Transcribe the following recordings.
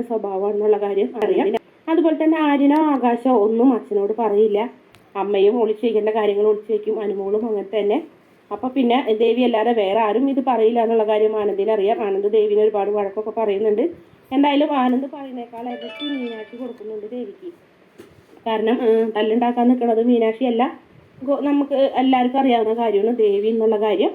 സ്വഭാവമാണെന്നുള്ള കാര്യം അറിയാം. അതുപോലെ തന്നെ ആര്യനോ ആകാശോ ഒന്നും അച്ഛനോട് പറയില്ല. അമ്മയും ഒളിച്ചു വയ്ക്കേണ്ട കാര്യങ്ങൾ ഒളിച്ചു വയ്ക്കും, അനുമോളും അങ്ങനെ തന്നെ. അപ്പം പിന്നെ ദേവി അല്ലാതെ വേറെ ആരും ഇത് പറയില്ല എന്നുള്ള കാര്യം ആനന്ദിന് അറിയാം. ആനന്ദ് ദേവിനെ ഒരുപാട് വഴക്കൊക്കെ പറയുന്നുണ്ട്. എന്തായാലും ആനന്ദ് പറയുന്നേക്കാൾ ഇരട്ടി മീനാക്ഷി കൊടുക്കുന്നുണ്ട് ദേവിക്ക്. കാരണം തല്ലുണ്ടാക്കാൻ നിൽക്കുന്നത് മീനാക്ഷി അല്ല, നമുക്ക് എല്ലാവർക്കും അറിയാവുന്ന കാര്യമാണ് ദേവി എന്നുള്ള കാര്യം.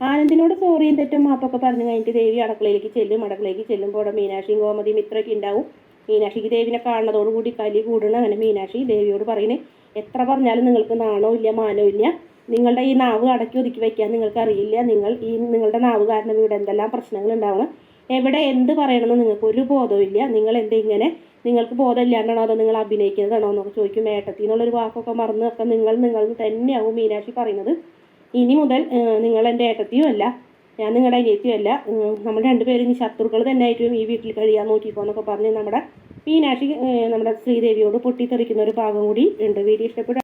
ആനന്ദിനോട് സോറിയും തെറ്റും മാപ്പൊക്കെ പറഞ്ഞു കഴിഞ്ഞിട്ട് ദേവി അടുക്കളയിലേക്ക് ചെല്ലുമ്പോൾ അവിടെ മീനാക്ഷിയും ഗോമതിയും ഇത്രയൊക്കെ ഉണ്ടാവും. മീനാക്ഷിക്ക് ദേവിനെ കാണുന്നതോടുകൂടി കലി കൂടണം. അങ്ങനെ മീനാക്ഷി ദേവിയോട് പറയുന്നത്, എത്ര പറഞ്ഞാലും നിങ്ങൾക്ക് നാണോ ഇല്ല മാനോ ഇല്ല, നിങ്ങളുടെ ഈ നാവ് അടക്കി ഒതുക്കി വയ്ക്കാൻ നിങ്ങൾക്ക് അറിയില്ല. നിങ്ങളുടെ നാവ് കാരണം ഇവിടെ എന്തെല്ലാം പ്രശ്നങ്ങൾ ഉണ്ടാവണം, എവിടെ എന്ത് പറയണമെന്ന് നിങ്ങൾക്ക് ഒരു ബോധവും ഇല്ല. നിങ്ങൾ എന്തിങ്ങനെ, നിങ്ങൾക്ക് ബോധമില്ലാണ്ടാണോ അതോ നിങ്ങൾ അഭിനയിക്കുന്നതാണോ എന്നൊക്കെ ചോദിക്കും. ഏട്ടത്തി എന്നുള്ളൊരു വാക്കൊക്കെ മറന്നൊക്കെ നിങ്ങൾ തന്നെയാവും മീനാക്ഷി പറയുന്നത്. ഇനി മുതൽ നിങ്ങൾ എൻ്റെ ഏട്ടത്തിയും അല്ല, ഞാൻ നിങ്ങളുടെ അനിയത്തിയും അല്ല, നമ്മൾ രണ്ടുപേരും ഇനി ശത്രുക്കൾ തന്നെ ആയിട്ടും ഈ വീട്ടിൽ കഴിയാൻ നോക്കിക്കോന്നൊക്കെ പറഞ്ഞ് നമ്മുടെ മീനാക്ഷി നമ്മുടെ ശ്രീദേവിയോട് പൊട്ടിത്തെറിക്കുന്ന ഒരു ഭാഗം കൂടി ഉണ്ട്. വീഡിയോ ഇഷ്ടപ്പെട്ടു